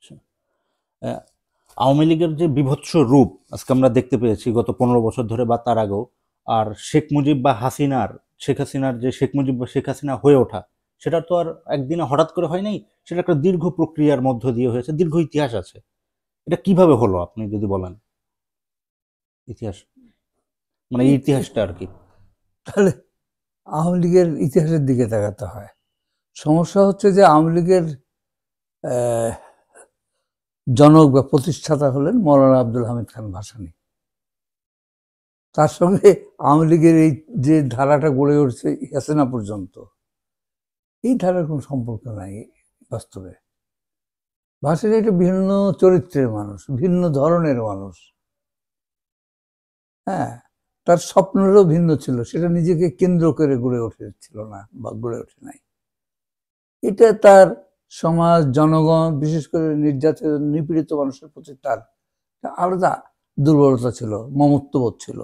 আহ, আওয়ামী লীগের যে বিভৎস রূপ আজকে আমরা দেখতে পেয়েছি গত 15 বছর ধরে বা তার আগেও, আর শেখ মুজিব বা হাসিনার, শেখ হাসিনার যে শেখ মুজিব বা শেখ হাসিনা হয়ে ওঠা, সেটা তো আর একদিনে হঠাৎ করে হয় নাই। সেটা একটা দীর্ঘ প্রক্রিয়ার মধ্য দিয়ে হয়েছে, দীর্ঘ ইতিহাস আছে। এটা কিভাবে হলো আপনি যদি বলেন, ইতিহাস মানে এই ইতি- ইতিহাসটা আর কি। তাহলে আওয়ামী লীগের ইতিহাসের দিকে তাকাতে হয়। সমস্যা হচ্ছে যে আওয়ামী লীগের আহ, জনক বা প্রতিষ্ঠাতা হলেন মৌলানা আব্দুল হামিদ খান ভাসানী। তার সঙ্গে আওয়ামী লীগের এই যে ধারাটা গড়ে উঠছে হাসিনা পর্যন্ত, এই ধারার কোনো সম্পর্ক নাই বাস্তবে। ভাসানী একটা ভিন্ন চরিত্রের মানুষ, ভিন্ন ধরনের মানুষ। হ্যাঁ, তার স্বপ্নেরও ভিন্ন ছিল, সেটা নিজেকে কেন্দ্র করে গড়ে উঠেছিল না বা গড়ে ওঠে নাই। এটা তার সমাজ, জনগণ, বিশেষ করে নির্যাতিত নিপীড়িত মানুষের প্রতি তার আলাদা দুর্বলতা ছিল, মমত্ববোধ ছিল।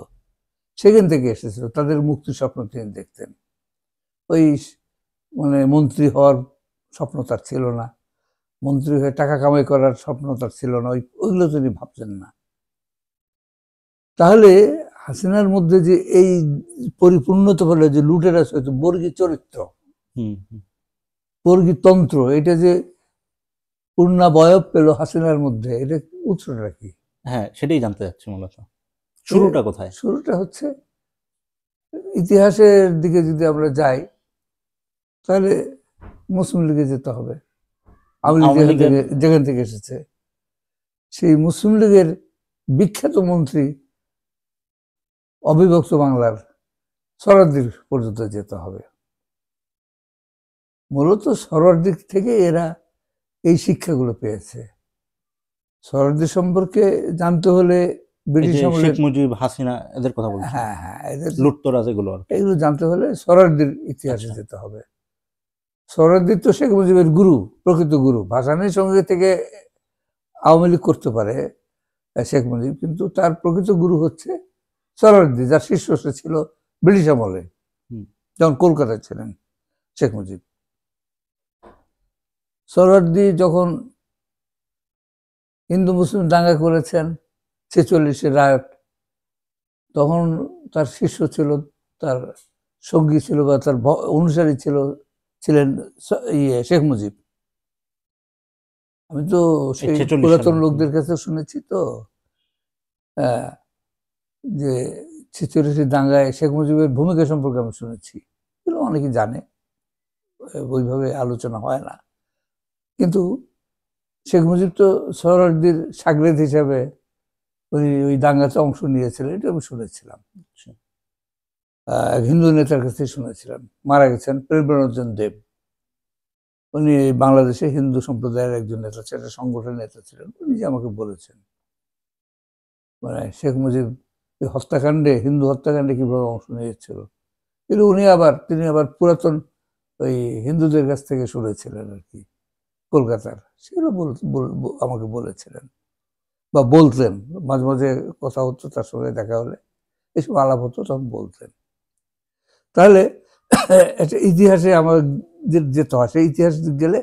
সেখান থেকে এসেছিল। তাদের মুক্তির স্বপ্ন তিনি দেখতেন। ওই মানে মন্ত্রী হওয়ার স্বপ্ন তার ছিল না, মন্ত্রী হয়ে টাকা কামাই করার স্বপ্ন তার ছিল না, ওইগুলো তিনি ভাবতেন না। তাহলে হাসিনার মধ্যে যে এই পরিপূর্ণতা হলো যে লুটেরাস হয়তো বর্গী চরিত্র, হুম হুম। বর্গী তন্ত্র, এটা যে পূর্ণাবয়ব পেল হাসিনার মধ্যে, এটা উৎসটা কি? হ্যাঁ, সেটাই জানতে চাচ্ছি মূলত, শুরুটা কোথায়। শুরুটা হচ্ছে ইতিহাসের দিকে যদি আমরা যাই, তাহলে মুসলিম লীগে যেতে হবে। আওয়ামী লীগ আওয়ামী লীগের যেখান থেকে এসেছে, সেই মুসলিম লীগের বিখ্যাত মন্ত্রী অবিভক্ত বাংলার সরারদির পর্যন্ত যেতে হবে। মূলত সরারদিক থেকে এরা এই শিক্ষাগুলো পেয়েছে। সরারদি সম্পর্কে জানতে হলে এই ব্রিটিশ যে শেখ আমলের, মুজিব, হাসিনা, এদের কথা বলছেন, হ্যাঁ হ্যাঁ, এদের লুটতরাজ এগুলো আর কি। এগুলো জানতে হলে সরারদির ইতিহাসে আচ্ছা। যেতে হবে। সরারদি তো শেখ মুজিবের গুরু, প্রকৃত গুরু। ভাসানীর সঙ্গে থেকে আওয়ামী লীগ করতে পারে শেখ মুজিব, কিন্তু তার প্রকৃত গুরু হচ্ছে সরারদি, যার শিষ্য সে ছিল ব্রিটিশ আমলে, যখন কলকাতায় ছিলেন শেখ মুজিব। সরারদি যখন হিন্দু মুসলিম দাঙ্গা করেছেন 46-এ রায়ট, তখন তার শিষ্য ছিল, তার সঙ্গী ছিল বা তার অনুসারী ছিলেন শেখ মুজিব। আমি তো সেই 46 সালে। পুরাতন লোকদের কাছে শুনেছি তো, যে 46-এর দাঙ্গায় শেখ মুজিবের ভূমিকা সম্পর্কে আমি শুনেছি। এগুলো অনেকে জানে, ওইভাবে আলোচনা হয় না। কিন্তু শেখ মুজিব তো সহরাওয়ার্দীর সাগরেদ হিসাবে ওই দাঙ্গাতে অংশ নিয়েছিলেন, এটা আমি শুনেছিলাম। এক হিন্দু নেতার কাছে শুনেছিলাম, মারা গেছেন প্রেমরঞ্জন দেব। উনি বাংলাদেশে হিন্দু সম্প্রদায়ের একজন নেতা ছিলেন, সংগঠনের নেতা ছিলেন। উনি যে আমাকে বলেছেন মানে শেখ মুজিব হত্যাকাণ্ডে, হিন্দু হত্যাকাণ্ডে কিভাবে অংশ নিয়েছিল, কিন্তু তিনি আবার পুরাতন ওই হিন্দুদের কাছ থেকে শুনেছিলেন আর কি, কলকাতার। সেগুলো আমাকে বলেছিলেন বা বলতেন। মাঝে মাঝে কথা হতো, তার সঙ্গে দেখা হলে এসব আলাপ হতো, তখন বলতেন। তাহলে একটা ইতিহাসে আমাদের যেতে হয়, সেই ইতিহাস গেলে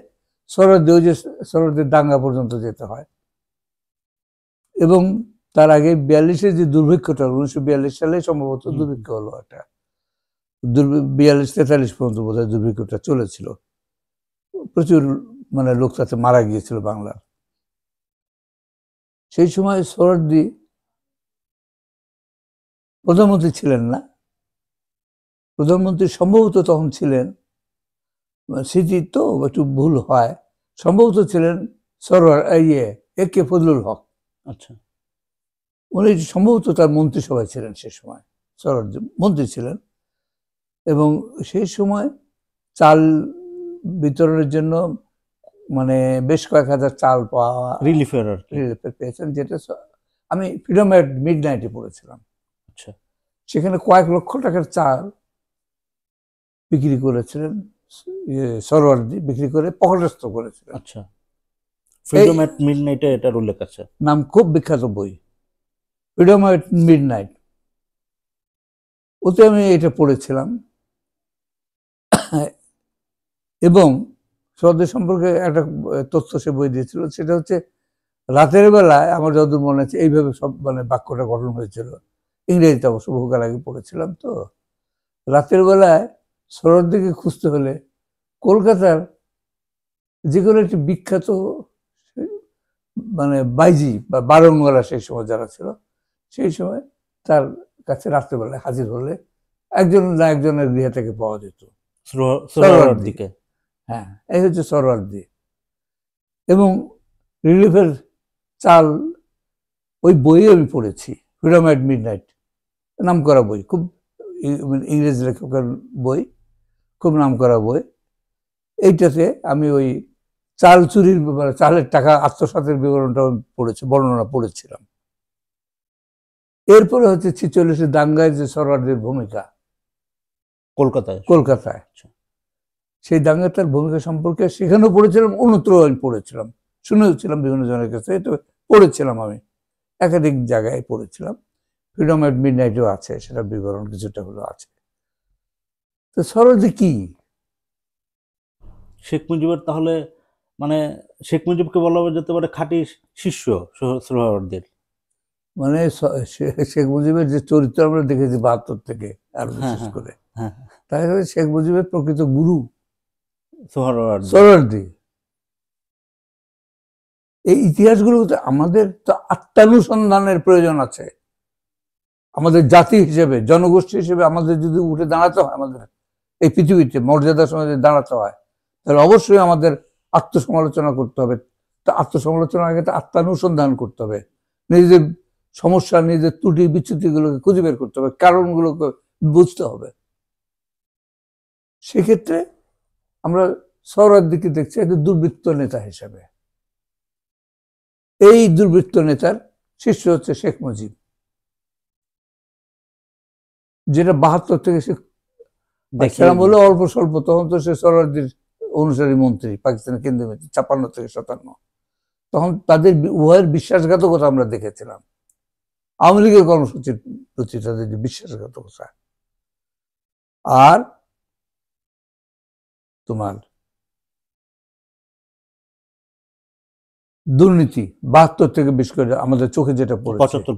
সরহদের দাঙ্গা পর্যন্ত যেতে হয়। এবং তার আগে 42-এর যে দুর্ভিক্ষটা, 1942 সালে সম্ভবত দুর্ভিক্ষ হলো একটা, 42-43 পর্যন্ত বোধহয় দুর্ভিক্ষটা চলেছিল। প্রচুর মানে লোক তাতে মারা গিয়েছিল বাংলার। সেই সময় সোহরাওয়ার্দী প্রধানমন্ত্রী ছিলেন না, প্রধানমন্ত্রী সম্ভবত তখন ছিলেন, স্মৃতি তো একটু ভুল হয়, সম্ভবত ছিলেন এ কে ফজলুল হক। আচ্ছা। উনি সম্ভবত তার মন্ত্রিসভায় ছিলেন সে সময়, সোহরাওয়ার্দী মন্ত্রী ছিলেন। এবং সেই সময় চাল বিতরণের জন্য মানে বেশ কয়েক হাজার চাল পাওয়া, রিলিফের আর কি। রিলিফের পেয়েছেন, যেটা আমি ফ্রিডম এট মিডনাইটে পড়েছিলাম। আচ্ছা। সেখানে কয়েক লক্ষ টাকার চাল বিক্রি করেছিলেন সোহরাওয়ার্দী, বিক্রি করে পকেটস্থ করেছিলেন। আচ্ছা, ফ্রিডম এট মিডনাইটে এটার উল্লেখ আছে। নাম খুব বিখ্যাত বই, ফ্রিডম এট মিডনাইট। ওতে আমি এটা পড়েছিলাম। এবং সোহরাওয়ার্দী সম্পর্কে একটা তথ্য সে বই দিয়েছিল, সেটা হচ্ছে রাতের বেলায় আমার যতদূর মনে আছে এইভাবে সব মানে বাক্যটা গঠন হয়েছিল, ইংরেজিতে অবশ্য বহুকাল আগে পড়েছিলাম। তো রাতের বেলায় সোহরাওয়ার্দীকে খুঁজতে হলে কলকাতার যে কোনো একটি বিখ্যাত মানে বাইজি বা বারংওয়ালা সেই সময় যারা ছিল, সেই সময় তার কাছে রাত্রেবেলায় হাজির হলে একজন না একজনের গৃহ থেকে পাওয়া যেত। সোহরাওয়ার্দীকে। হ্যাঁ, এই হচ্ছে সোহরাওয়ার্দী। এবং রিলিফের চাল ওই বই আমি পড়েছি, ফ্রিডম অ্যাট মিডনাইট, নাম করা বই, খুব ইংরেজ লেখকের বই, খুব নাম করা বই। এইটাতে আমি ওই চাল চুরির ব্যাপারে, চালের টাকা আত্মসাতের বিবরণটা পড়েছি, বর্ণনা পড়েছিলাম। এরপরে হচ্ছে 46 দাঙ্গায় যে সোহরাওয়ার্দীর ভূমিকা কলকাতায়, সেই দাঙ্গায় তার ভূমিকা সম্পর্কে সেখানেও পড়েছিলাম, অন্যত্র আমি পড়েছিলাম, শুনেওছিলাম বিভিন্ন জনের কাছে, এটা পড়েছিলাম, আমি একাধিক জায়গায় পড়েছিলাম। ফ্রিডম অ্যাট মিডনাইটেও আছে সেটা বিবরণ, কিছুটা হলো আছে। তো সোহরাওয়ার্দী কি? শেখ মুজিবের তাহলে মানে শেখ মুজিবকে বলা যেতে পারে খাঁটি শিষ্য সোহরাওয়ার্দীর। মানে শেখ মুজিবের যে চরিত্র আমরা দেখেছি 72 থেকে, আর বিশেষ করে তাই শেখ মুজিবের প্রকৃত গুরু সোহরাওয়ার্দী। এই ইতিহাসগুলো আমাদের তো আত্মানুসন্ধানের প্রয়োজন আছে। আমাদের জাতি হিসেবে, জনগোষ্ঠী হিসেবে আমাদের যদি উঠে দাঁড়াতে হয়, আমাদের এই পৃথিবীতে মর্যাদার সঙ্গে দাঁড়াতে হয়, তাহলে অবশ্যই আমাদের আত্মসমালোচনা করতে হবে। তা আত্মসমালোচনার আগে তো আত্মানুসন্ধান করতে হবে, নিজেদের সমস্যা, নিজেদের ত্রুটি বিচ্যুতিগুলোকে খুঁজে বের করতে হবে, কারণগুলোকে বুঝতে হবে। সেক্ষেত্রে আমরা সোহরাওয়ার্দীকে দেখছি একটা দুর্বৃত্ত নেতা হিসেবে। এই দুর্বৃত্ত নেতার শিষ্য হচ্ছে শেখ মুজিব, যেটা 72 থেকে সে বলে অল্প স্বল্প, তখন তো সে সোহরাওয়ার্দীর অনুসারী মন্ত্রী, পাকিস্তানের কেন্দ্রীয় মন্ত্রী 56 থেকে 57। তখন তাদের উভয়ের বিশ্বাসঘাতকতা আমরা দেখেছিলাম, আওয়ামী লীগের কর্মসূচির প্রতি তাদের যে বিশ্বাসঘাতকতা, আর তোমার দুর্নীতি 72 থেকে বিশেষ করে আমাদের চোখে যেটা পড়েছে 75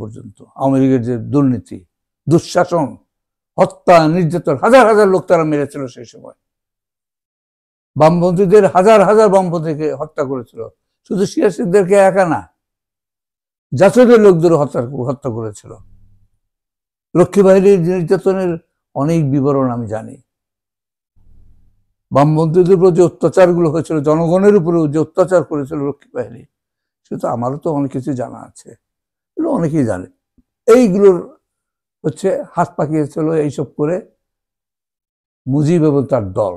পর্যন্ত আওয়ামী লীগের যে দুর্নীতি, দুঃশাসন, হত্যা, নির্যাতন, হাজার হাজার লোক তারা মেরেছিল সেই সময়। বামপন্থীদের হাজার হাজার বামপন্থীকে হত্যা করেছিল, শুধু সিয়াসিদেরকে একা না, জাসদের লোকদের হত্যা করেছিল। লক্ষ্মী বাহিনীর নির্যাতনের অনেক বিবরণ আমি জানি। বামপন্থীদের উপর যে অত্যাচারগুলো হয়েছিল, জনগণের উপরে যে অত্যাচার করেছিল লক্ষ্মী বাহিনী, সেটা আমারও তো অনেক কিছু জানা আছে, এগুলো অনেকেই জানে। এইগুলোর হচ্ছে হাত পাকিয়েছিল এইসব করে মুজিব এবং তার দল।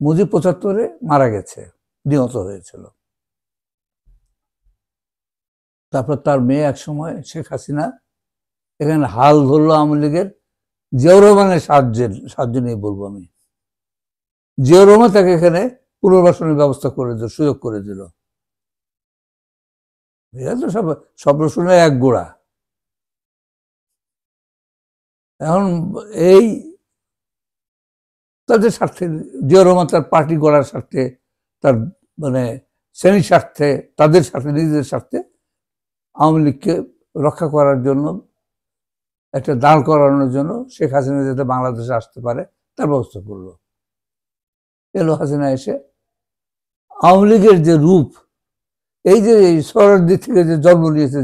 মুজিব 75-এ মারা গেছে, নিহত হয়েছিল। তারপর তার মেয়ে এক সময় শেখ হাসিনা এখানে হাল ধরলো আওয়ামী লীগের, জিয়াউর রহমানের সাহায্য নিয়ে বলবো আমি। জিয়াউর রহমান তাকে এখানে পুনর্বাসনের ব্যবস্থা করে দিল, সুযোগ করে দিল। এরা তো সব রসুনের এক গোড়া। এখন এই তাদের স্বার্থে, জিয়াউর রহমান তার পার্টি গড়ার স্বার্থে, তার মানে শ্রেণীর স্বার্থে, তাদের স্বার্থে, নিজেদের স্বার্থে আওয়ামী লীগকে রক্ষা করার জন্য, একটা দাঁড় করানোর জন্য শেখ হাসিনা যাতে বাংলাদেশে আসতে পারে তার ব্যবস্থা করলো। এলো হাসিনা, এসে আওয়ামী লীগের যে রূপ, এই যে সোহরাওয়ার্দী থেকে যে জন্ম নিয়েছে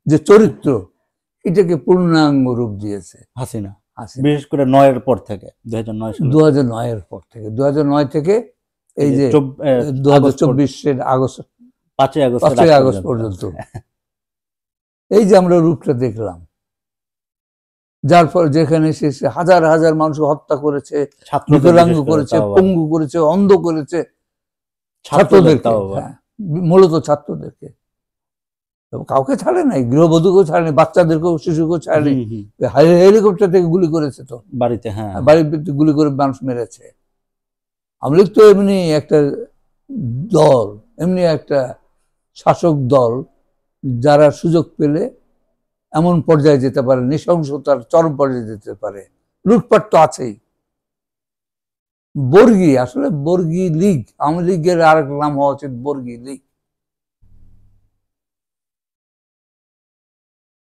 যে চরিত্র, এটাকে পূর্ণাঙ্গ রূপ দিয়েছে হাসিনা, বিশেষ করে 9-এর পর থেকে, 2009-এর পর থেকে, 2009 থেকে এই যে 2024-এর আগস্ট, 5ই আগস্ট পর্যন্ত এই যে আমরা রূপটা দেখলাম, যার ফল যেখানে সে হাজার হাজার মানুষ হত্যা করেছে, বিকলাঙ্গ করেছে, পঙ্গু করেছে, অন্ধ করেছে, ছাত্রদেরকে, মূলত ছাত্রদেরকে, কাউকে ছাড়ে নাই, গৃহবধূকেও ছাড়ে নাই, বাচ্চাদেরকেও, শিশুকেও ছাড়ে নাই, হেলিকপ্টার থেকে গুলি করেছে, তো বাড়িতে গুলি করে মানুষ মেরেছে। আওয়ামী লীগ তো এমনি একটা দল, এমনি একটা শাসক দল, যারা সুযোগ পেলে এমন পর্যায়ে যেতে পারে, নৃশংসতার চরম পর্যায়ে যেতে পারে, লুটপাট তো আছেই। বর্গী, আসলে বর্গী লীগ, আওয়ামী লীগের আরেক নাম হওয়া উচিত বর্গী লীগ।